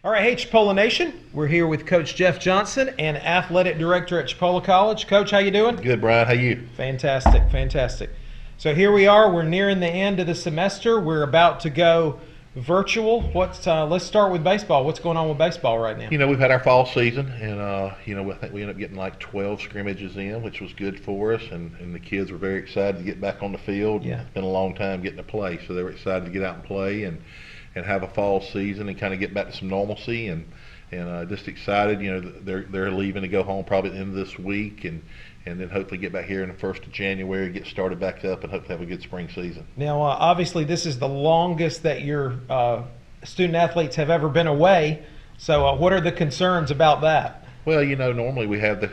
All right, hey Chipola Nation, we're here with Coach Jeff Johnson and Athletic Director at Chipola College. Coach, how you doing? Good, Brian. How you? Fantastic, fantastic. So here we are. We're nearing the end of the semester. We're about to go virtual. Let's start with baseball. What's going on with baseball right now? We've had our fall season, and I think we ended up getting like 12 scrimmages in, which was good for us, and the kids were very excited to get back on the field. Yeah. It's been a long time getting to play, so they were excited to get out and play and have a fall season and kind of get back to some normalcy and just excited. They're leaving to go home probably at the end of this week and then hopefully get back here in the 1st of January, get started back up, and hopefully have a good spring season. Now, obviously, this is the longest that your student athletes have ever been away. So, what are the concerns about that? Well, normally we have the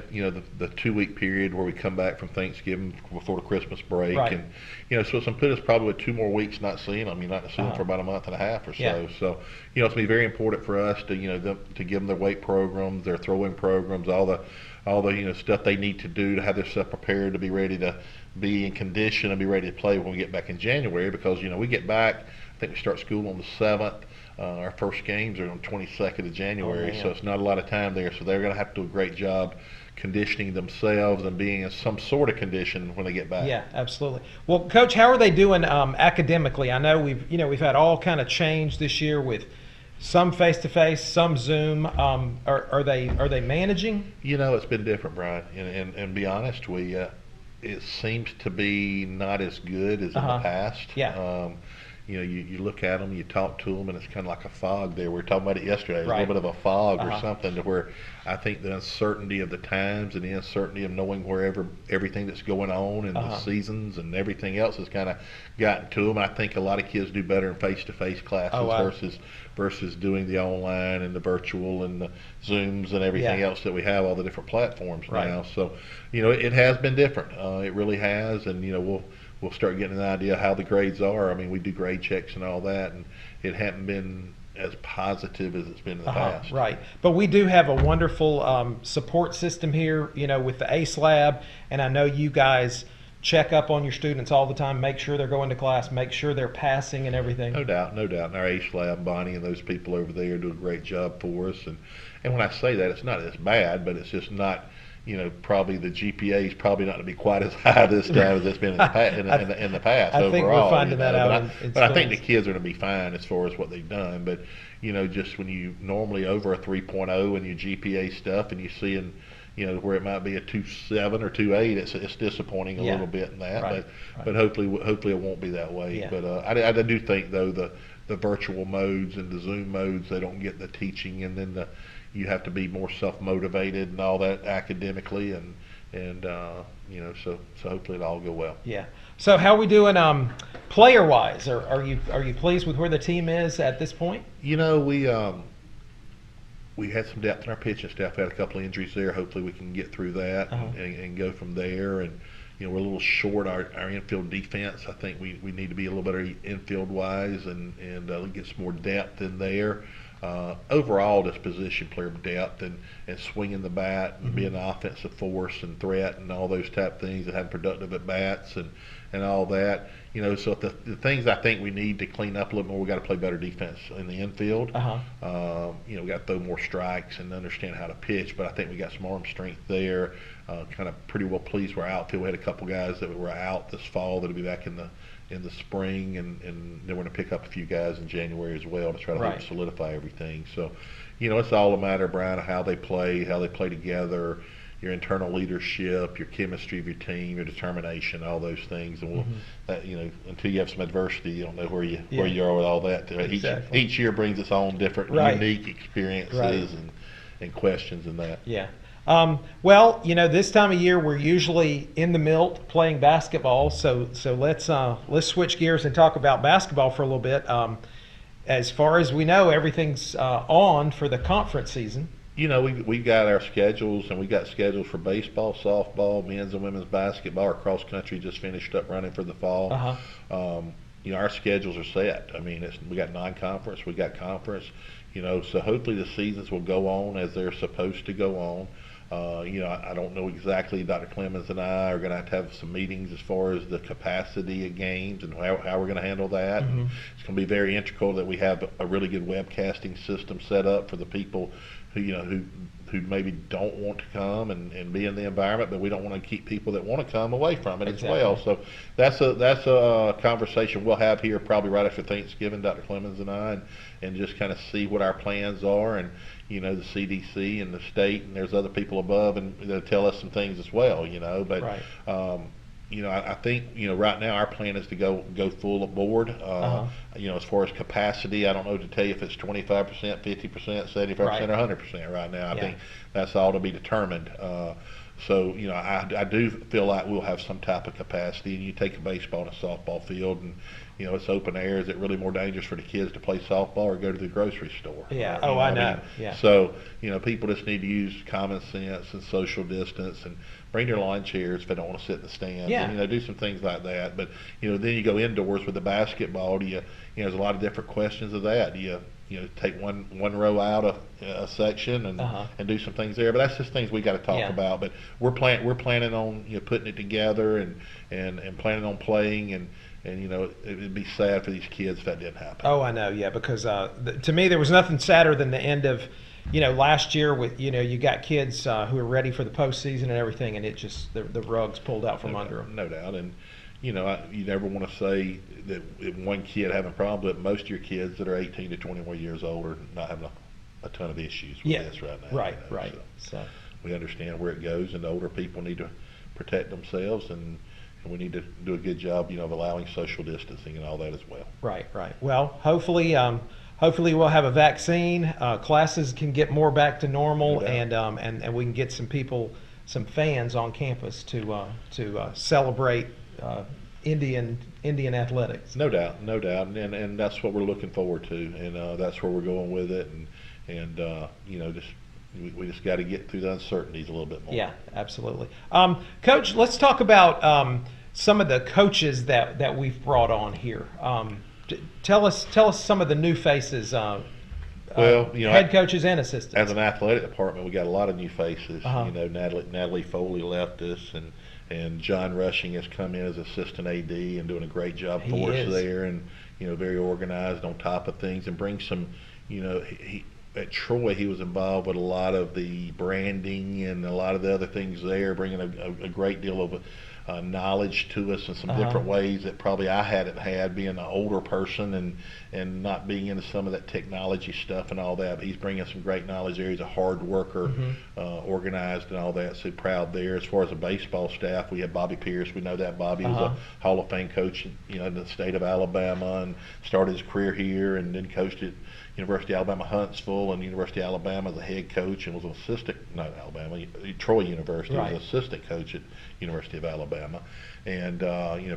2-week period where we come back from Thanksgiving before the Christmas break, right. And so it's going to put us probably with 2 more weeks not seeing them. You're not seeing them for about a month and a half or so. Yeah. So it's going to be very important for us to to give them their weight programs, their throwing programs, all the stuff they need to do to have their stuff prepared to be ready to be in condition and be ready to play when we get back in January, because we get back. I think we start school on the 7th. Our first games are on 22nd of January, so it's not a lot of time there. So they're going to have to do a great job conditioning themselves and being in some sort of condition when they get back. Yeah, absolutely. Well, Coach, how are they doing academically? I know we've had all kind of change this year with some face-to-face, some Zoom. Are they managing? It's been different, Brian. And be honest, it seems to be not as good as in the past. Yeah. You look at them, you talk to them, and it's kind of like a fog there. We were talking about it yesterday. It's right. a little bit of a fog or something, to where I think the uncertainty of the times and the uncertainty of knowing everything that's going on and the seasons and everything else has kind of gotten to them. I think a lot of kids do better in face-to-face classes versus doing the online and the virtual and the Zooms and everything else that we have, all the different platforms now. So, it has been different. It really has, and we'll start getting an idea how the grades are. I mean, we do grade checks and all that, and it hadn't been as positive as it's been in the past. Right. But we do have a wonderful support system here, with the ACE Lab, and I know you guys check up on your students all the time, make sure they're going to class, make sure they're passing and everything. No doubt. And our ACE Lab, Bonnie and those people over there do a great job for us. And when I say that, it's not as bad, but it's just not, probably the GPA is probably not going to be quite as high this time as it's been in the past I overall. think we're finding that out. But I think the kids are going to be fine as far as what they've done. But, just when you normally over a 3.0 in your GPA stuff and you see where it might be a 2.7 or 2.8, it's disappointing a little bit in that. Right. But hopefully it won't be that way. Yeah. But I do think, though, the virtual modes and the Zoom modes, they don't get the teaching, and then you have to be more self-motivated and all that academically, and so hopefully it'll all go well. Yeah. So how are we doing player-wise? Are you pleased with where the team is at this point? We had some depth in our pitching staff. We had a couple of injuries there. Hopefully we can get through that and go from there. And we're a little short our infield defense. I think we need to be a little better infield-wise and get some more depth in there. Overall, this position player depth and swinging the bat and being an offensive force and threat and all those type things, and having productive at bats and all that. So the things I think we need to clean up a little more, we got to play better defense in the infield. We got to throw more strikes and understand how to pitch. But I think we got some arm strength there. Kind of pretty well pleased with our outfield. We had a couple guys that were out this fall that'll be back in the spring, and then we're going to pick up a few guys in January as well to try to help solidify everything. So, it's all a matter, Brian, of how they play together, your internal leadership, your chemistry of your team, your determination, all those things. And until you have some adversity, you don't know where you are with all that. Exactly. Each year brings its own different, unique experiences and questions and that. Yeah. Well, this time of year we're usually in the Milt playing basketball, so let's switch gears and talk about basketball for a little bit. As far as we know, everything's on for the conference season. We've got our schedules, and we got schedules for baseball, softball, men's and women's basketball. Our cross country just finished up running for the fall. Our schedules are set. I mean, we got non-conference, we got conference. So hopefully the seasons will go on as they're supposed to go on. I don't know exactly. Dr. Clemens and I are going to have some meetings as far as the capacity of games and how we're going to handle that. Mm-hmm. And it's going to be very integral that we have a really good webcasting system set up for the people who maybe don't want to come and be in the environment, but we don't want to keep people that want to come away from it Exactly. as well. So that's a conversation we'll have here probably right after Thanksgiving, Dr. Clemens and I, and just kind of see what our plans are. And the CDC and the state, and there's other people above, and they'll tell us some things as well. But Right. I think right now our plan is to go full aboard. As far as capacity, I don't know to tell you if it's 25%, 50%, 75%, Right. or 100% right now. I Yeah. think that's all to be determined. I do feel like we'll have some type of capacity. And you take a baseball and a softball field, and it's open air. Is it really more dangerous for the kids to play softball or go to the grocery store? Yeah. Or, I know. Yeah. So people just need to use common sense and social distance and bring their lawn chairs if they don't want to sit in the stands. Yeah. And, do some things like that. But then you go indoors with the basketball. There's a lot of different questions of that. Do you take one row out of a section and do some things there? But that's just things we got to talk Yeah. about. But we're planning on putting it together and planning on playing and it'd be sad for these kids if that didn't happen. Oh, I know, yeah, because to me there was nothing sadder than the end of, last year with, you got kids who are ready for the postseason and everything, and it just the rugs pulled out from under them. No doubt, and you never want to say that if one kid having a problem, but most of your kids that are 18 to 21 years old are not having a ton of issues with this right now. Right, right. So we understand where it goes, and the older people need to protect themselves, and we need to do a good job, of allowing social distancing and all that as well. Right, right. Well, hopefully we'll have a vaccine. Classes can get more back to normal, No doubt. and we can get some fans on campus to celebrate Indian athletics. No doubt, and that's what we're looking forward to, and that's where we're going with it, and we just got to get through the uncertainties a little bit more. Yeah, absolutely. Coach, let's talk about some of the coaches that we've brought on here. Tell us some of the new faces. Head coaches and assistants. As an athletic department, we got a lot of new faces. Natalie Foley left us, and John Rushing has come in as assistant AD and doing a great job for us there, and very organized, on top of things, and brings some. At Troy, he was involved with a lot of the branding and a lot of the other things there, bringing a great deal of knowledge to us in some different ways that probably I hadn't had, being an older person and not being into some of that technology stuff and all that. But he's bringing some great knowledge there. He's a hard worker, organized and all that, so proud there. As far as the baseball staff, we had Bobby Pierce. We know that Bobby was a Hall of Fame coach in the state of Alabama, and started his career here, and then coached at University of Alabama Huntsville and University of Alabama as a head coach, and was an assistant, Troy University, was an assistant coach at University of Alabama. And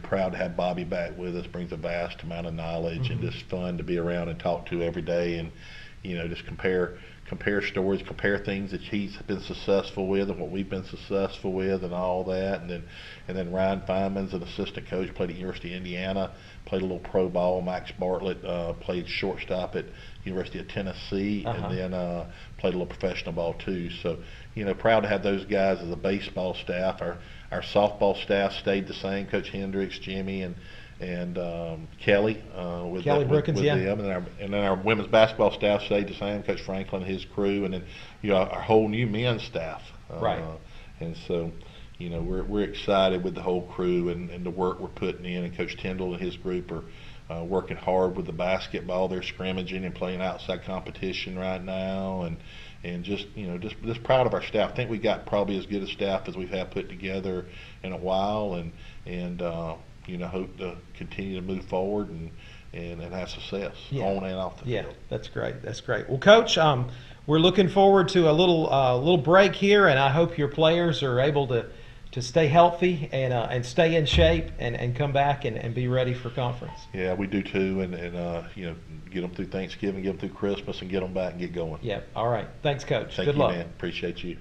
proud to have Bobby back with us. Brings a vast amount of knowledge and just fun to be around and talk to every day, and just compare stories, compare things that he's been successful with and what we've been successful with and all that. And then Ryan Feynman's an assistant coach, played at University of Indiana, played a little pro ball. Max Bartlett played shortstop at University of Tennessee, and then played a little professional ball too. So proud to have those guys as a baseball staff. Our softball staff stayed the same. Coach Hendricks, Jimmy, and Kelly with Brookins, them, and then our women's basketball staff stayed the same. Coach Franklin and his crew, and then our whole new men's staff. And so we're excited with the whole crew and the work we're putting in. And Coach Tyndall and his group are working hard with the basketball. They're scrimmaging and playing outside competition right now, and just proud of our staff. I think we got probably as good a staff as we've had put together in a while, and hope to continue to move forward and have success on and off the field. Yeah, that's great. Well, Coach, we're looking forward to a little break here, and I hope your players are able to stay healthy and stay in shape and come back and be ready for conference. Yeah, we do too, and get them through Thanksgiving, get them through Christmas, and get them back and get going. Yeah, all right. Thanks, Coach. Thank Good you, luck. man. Appreciate you.